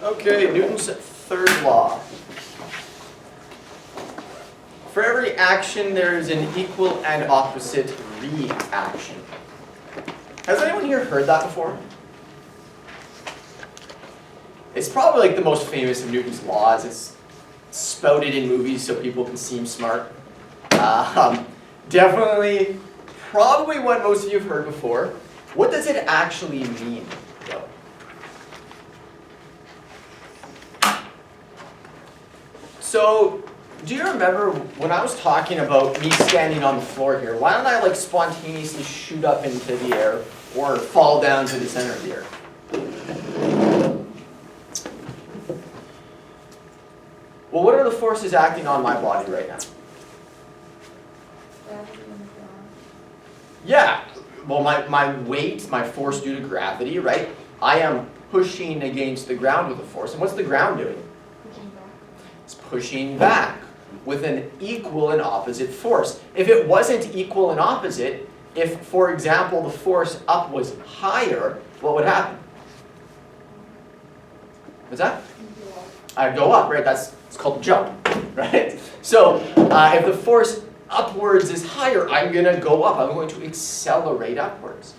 Okay, Newton's third law. For every action, there is an equal and opposite reaction. Has anyone here heard that before? It's probably like the most famous of Newton's laws. It's spouted in movies so people can seem smart. Definitely, probably what most of you have heard before. What does it actually mean, though? So, do you remember when I was talking about me standing on the floor here, why don't I like spontaneously shoot up into the air or fall down to the center of the earth? Well, what are the forces acting on my body right now? Yeah, well my weight, my force due to gravity, right? I am pushing against the ground with a force. And what's the ground doing? Pushing back. It's pushing back with an equal and opposite force. If it wasn't equal and opposite, if, for example, the force up was higher, what would happen? What's that? I'd go up, right? It's called jump, right? So if the force upwards is higher, I'm going to go up. I'm going to accelerate upwards.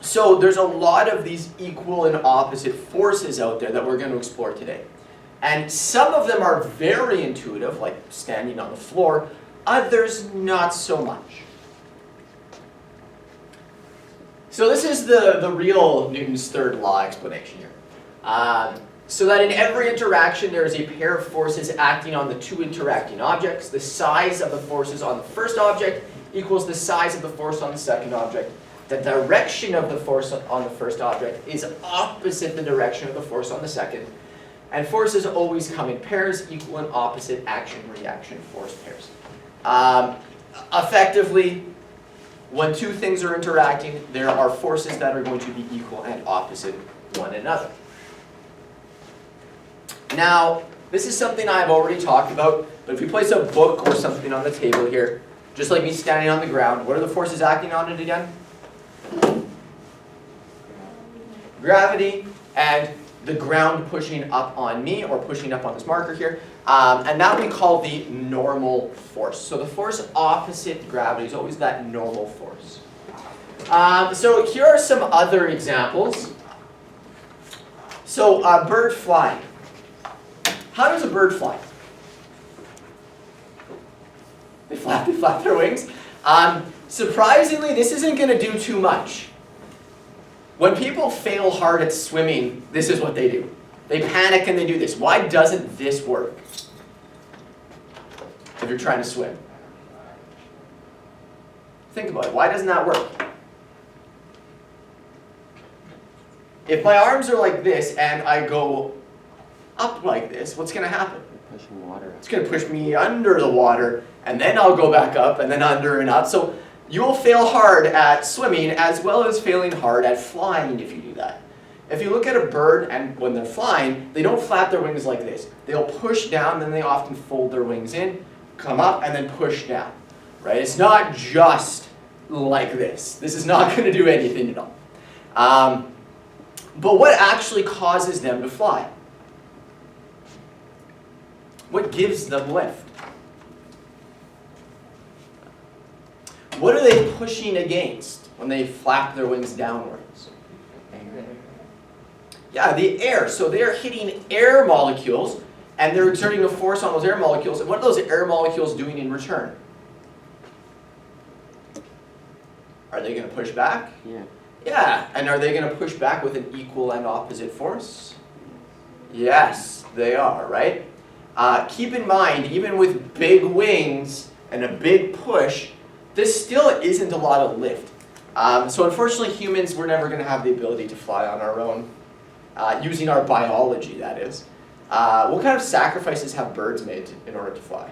So there's a lot of these equal and opposite forces out there that we're going to explore today. And some of them are very intuitive, like standing on the floor. Others, not so much. So this is the real Newton's third law explanation here. So that in every interaction, there is a pair of forces acting on the two interacting objects. The size of the forces on the first object equals the size of the force on the second object. The direction of the force on the first object is opposite the direction of the force on the second. And forces always come in pairs, equal and opposite action-reaction force pairs. Effectively, when two things are interacting, there are forces that are going to be equal and opposite one another. Now, this is something I've already talked about, but if we place a book or something on the table here, just like me standing on the ground, what are the forces acting on it again? Gravity and the ground pushing up on me, or pushing up on this marker here, and that we call the normal force. So the force opposite gravity is always that normal force. So here are some other examples. So bird flying. How does a bird fly? They flap their wings. Surprisingly, this isn't going to do too much. When people fail hard at swimming, this is what they do. They panic and they do this. Why doesn't this work if you're trying to swim? Think about it. Why doesn't that work? If my arms are like this and I go up like this, what's going to happen? Pushing water. It's going to push me under the water, and then I'll go back up, and then under and up. So you will fail hard at swimming as well as failing hard at flying if you do that. If you look at a bird and when they're flying, they don't flap their wings like this. They'll push down, then they often fold their wings in, come up, and then push down. Right? It's not just like this. This is not going to do anything at all. But what actually causes them to fly? What gives them lift? What are they pushing against when they flap their wings downwards? Yeah, the air. So they're hitting air molecules, and they're exerting a force on those air molecules. And what are those air molecules doing in return? Are they going to push back? Yeah. Yeah, and are they going to push back with an equal and opposite force? Yes, they are, right? Keep in mind, even with big wings and a big push, this still isn't a lot of lift. So unfortunately, humans, we're never going to have the ability to fly on our own, using our biology, that is. What kind of sacrifices have birds made in order to fly?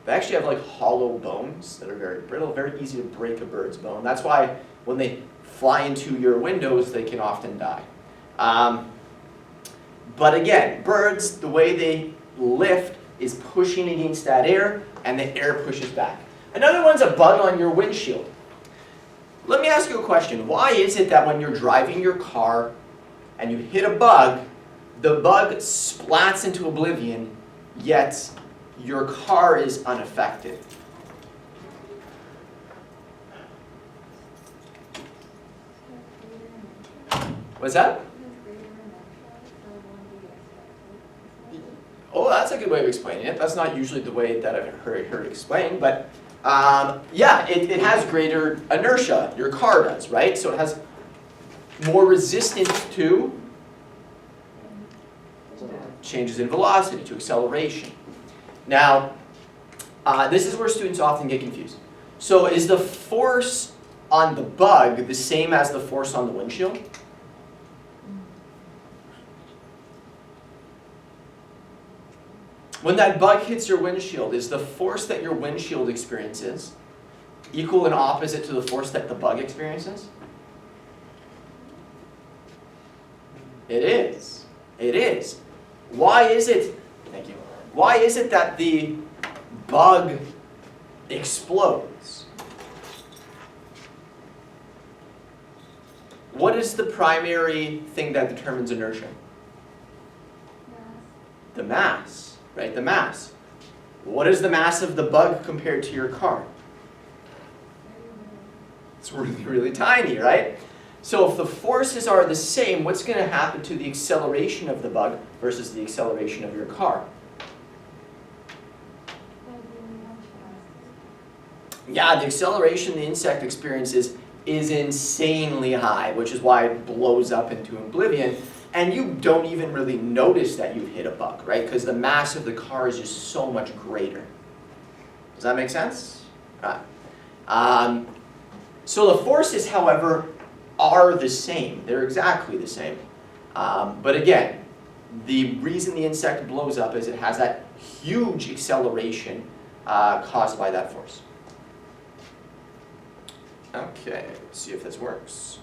They actually have like hollow bones that are very brittle, very easy to break a bird's bone. That's why when they fly into your windows, they can often die. But again, birds, the way they lift is pushing against that air, and the air pushes back. Another one's a bug on your windshield. Let me ask you a question. Why is it that when you're driving your car and you hit a bug, the bug splats into oblivion, yet your car is unaffected? What's that? Oh, that's a good way of explaining it. That's not usually the way that I've heard explained, but yeah, it has greater inertia. Your car does, right? So it has more resistance to changes in velocity, to acceleration. Now, this is where students often get confused. So is the force on the bug the same as the force on the windshield? When that bug hits your windshield, is the force that your windshield experiences equal and opposite to the force that the bug experiences? It is. It is. Why is it, thank you, why is it that the bug explodes? What is the primary thing that determines inertia? The mass. Right, the mass. What is the mass of the bug compared to your car? It's really, really tiny, right? So if the forces are the same, what's going to happen to the acceleration of the bug versus the acceleration of your car? Yeah, the acceleration the insect experiences is insanely high, which is why it blows up into oblivion. And you don't even really notice that you hit a bug, right? Because the mass of the car is just so much greater. Does that make sense? Right. So the forces, however, are the same. They're exactly the same. But again, the reason the insect blows up is it has that huge acceleration caused by that force. Okay, let's see if this works.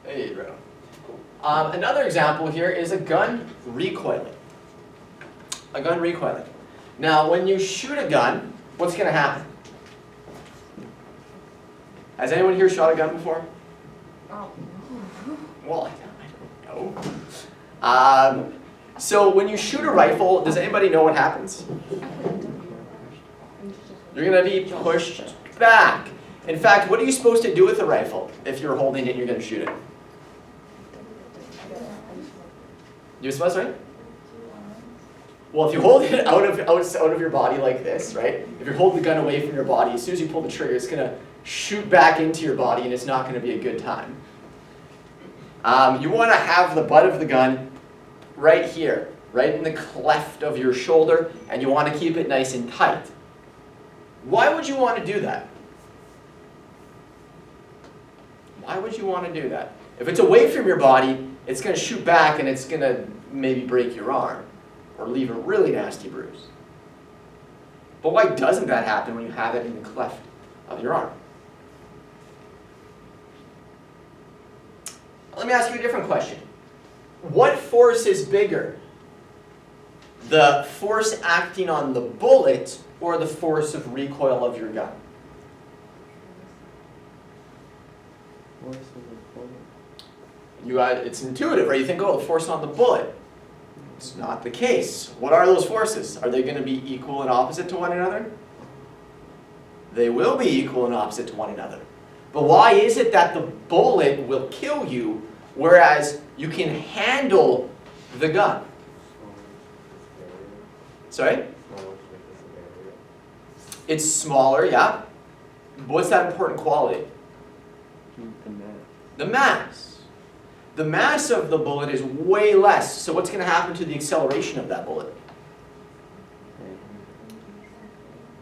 There you go. Another example here is a gun recoiling. A gun recoiling. Now, when you shoot a gun, what's going to happen? Has anyone here shot a gun before? Oh. Well, I don't know. So when you shoot a rifle, does anybody know what happens? You're going to be pushed back. In fact, what are you supposed to do with a rifle if you're holding it and you're going to shoot it? You're supposed to, right? Well, if you hold it out of your body like this, right? If you hold the gun away from your body, as soon as you pull the trigger, it's going to shoot back into your body and it's not going to be a good time. You want to have the butt of the gun right here, right in the cleft of your shoulder, and you want to keep it nice and tight. Why would you want to do that? Why would you want to do that? If it's away from your body, it's going to shoot back and it's going to maybe break your arm or leave a really nasty bruise. But why doesn't that happen when you have it in the cleft of your arm? Let me ask you a different question. What force is bigger? The force acting on the bullet or the force of recoil of your gun? It's intuitive, right? You think, oh, the force on the bullet. It's not the case. What are those forces? Are they going to be equal and opposite to one another? They will be equal and opposite to one another. But why is it that the bullet will kill you, whereas you can handle the gun? Sorry? It's smaller, yeah. What's that important quality? The mass. The mass of the bullet is way less, so what's going to happen to the acceleration of that bullet?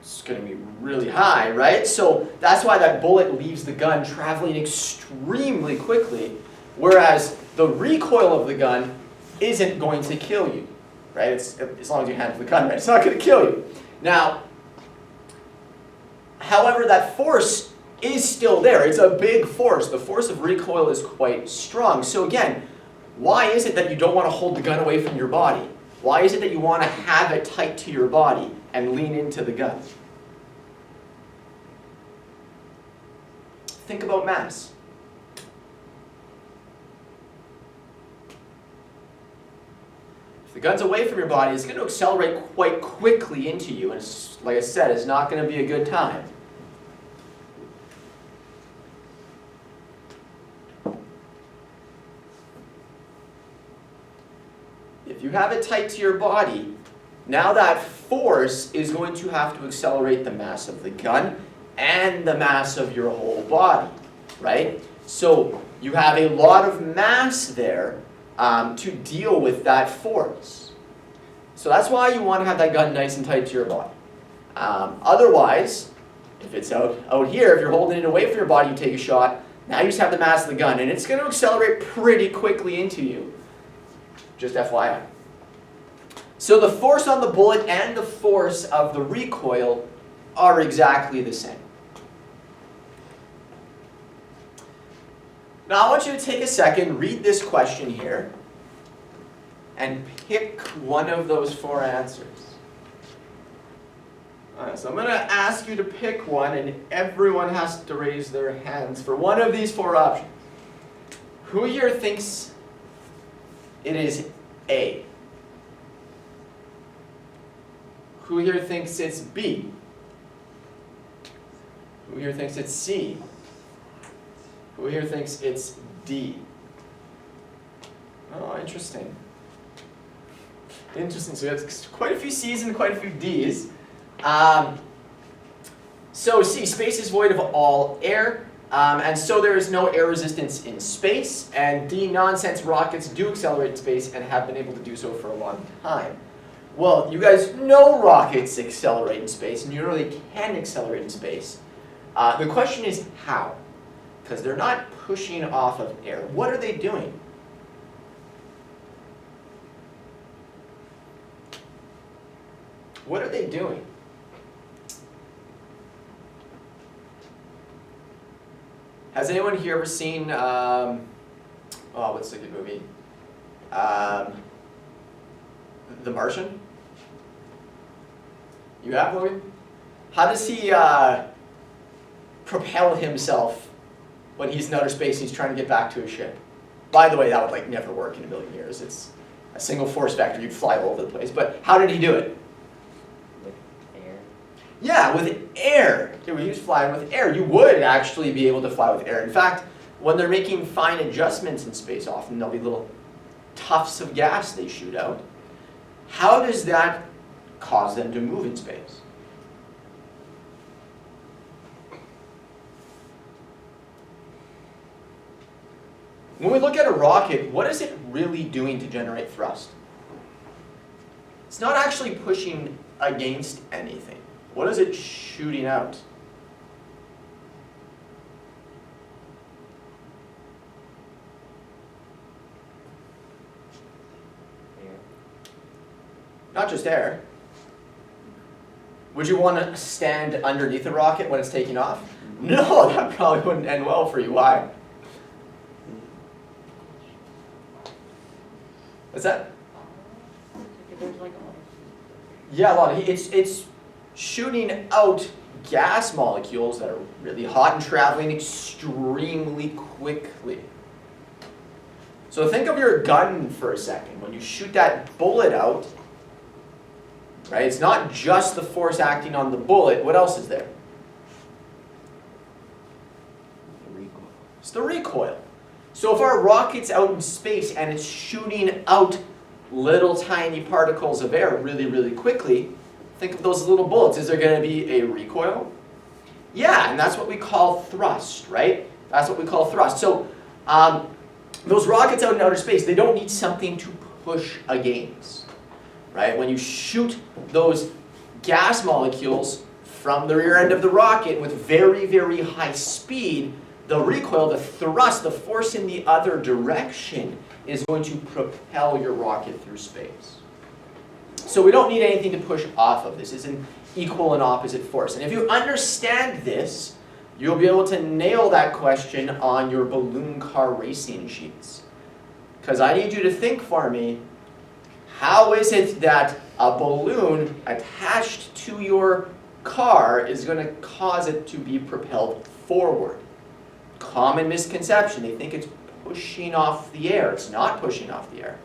It's going to be really high, right? So that's why that bullet leaves the gun traveling extremely quickly, whereas the recoil of the gun isn't going to kill you, right? It's, as long as you handle the gun right, it's not going to kill you. Now, however, that force is still there. It's a big force. The force of recoil is quite strong. So again, why is it that you don't want to hold the gun away from your body? Why is it that you want to have it tight to your body and lean into the gun? think about mass. If the gun's away from your body, it's going to accelerate quite quickly into you, and it's, like I said, it's not going to be a good time. If you have it tight to your body, now that force is going to have to accelerate the mass of the gun and the mass of your whole body, right? So you have a lot of mass there to deal with that force. So that's why you want to have that gun nice and tight to your body. Otherwise, if it's out here, if you're holding it away from your body, you take a shot, now you just have the mass of the gun, and it's going to accelerate pretty quickly into you. Just FYI. So the force on the bullet and the force of the recoil are exactly the same. Now I want you to take a second, read this question here, and pick one of those four answers. Alright, so I'm going to ask you to pick one, and everyone has to raise their hands for one of these four options. Who here thinks it is A? Who here thinks it's B? Who here thinks it's C? Who here thinks it's D? Oh, interesting. Interesting. So we have quite a few C's and quite a few D's. So C, space is void of all air, and so there is no air resistance in space. And D, nonsense, rockets do accelerate in space and have been able to do so for a long time. Well, you guys know rockets accelerate in space, and you know they can accelerate in space. The question is how? Because they're not pushing off of air. What are they doing? What are they doing? Has anyone here ever seen, what's the good movie? The Martian? You have, Logan? How does he propel himself when he's in outer space and he's trying to get back to his ship? By the way, that would never work in a million years. It's a single force vector. You'd fly all over the place. But how did he do it? With air? Yeah, with air. He was flying with air. You would actually be able to fly with air. In fact, when they're making fine adjustments in space, often there'll be little tufts of gas they shoot out. How does that cause them to move in space? When we look at a rocket, what is it really doing to generate thrust? It's not actually pushing against anything. What is it shooting out? Air. Not just air. Would you want to stand underneath a rocket when it's taking off? No, that probably wouldn't end well for you. Why? What's that? There's like Yeah, a lot of heat. It's shooting out gas molecules that are really hot and traveling extremely quickly. So think of your gun for a second. When you shoot that bullet out, right, it's not just the force acting on the bullet. What else is there? the recoil. It's the recoil. So if our rocket's out in space and it's shooting out little tiny particles of air really, really quickly, think of those little bullets. Is there going to be a recoil? Yeah, and that's what we call thrust, right? That's what we call thrust. So those rockets out in outer space, they don't need something to push against, right? When you shoot those gas molecules from the rear end of the rocket with very, very high speed, the recoil, the thrust, the force in the other direction is going to propel your rocket through space. So we don't need anything to push off of. This is an equal and opposite force. And if you understand this, you'll be able to nail that question on your balloon car racing sheets. Because I need you to think for me, how is it that a balloon attached to your car is going to cause it to be propelled forward? Common misconception, they think it's pushing off the air. It's not pushing off the air.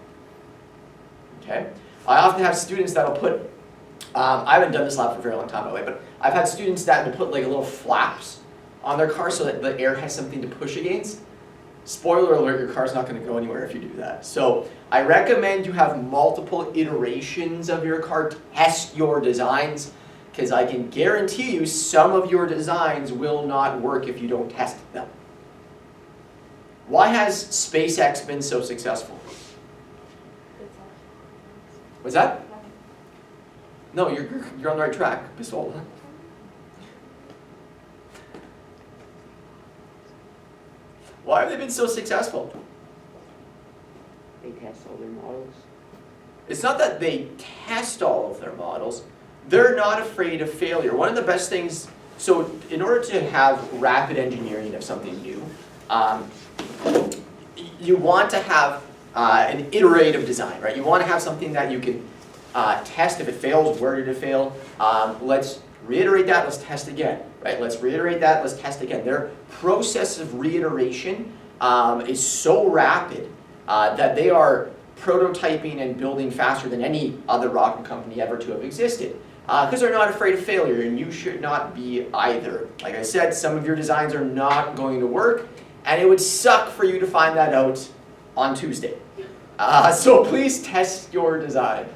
Okay? I often have students that'll put, I haven't done this lab for a very long time by the way, but I've had students that will put like little flaps on their car so that the air has something to push against. Spoiler alert, your car's not going to go anywhere if you do that. So I recommend you have multiple iterations of your car, test your designs, because I can guarantee you some of your designs will not work if you don't test them. Why has SpaceX been so successful? What's that? No, you're on the right track, Bisola. Why have they been so successful? They test all their models. It's not that they test all of their models, they're not afraid of failure. One of the best things, so in order to have rapid engineering of something new, you want to have an iterative design, right? You want to have something that you can test. If it fails, where did it fail? Let's reiterate that, let's test again, right? Let's reiterate that, let's test again. Their process of reiteration is so rapid that they are prototyping and building faster than any other rocket company ever to have existed. Because they're not afraid of failure, and you should not be either. Like I said, some of your designs are not going to work, and it would suck for you to find that out on Tuesday. So please test your design.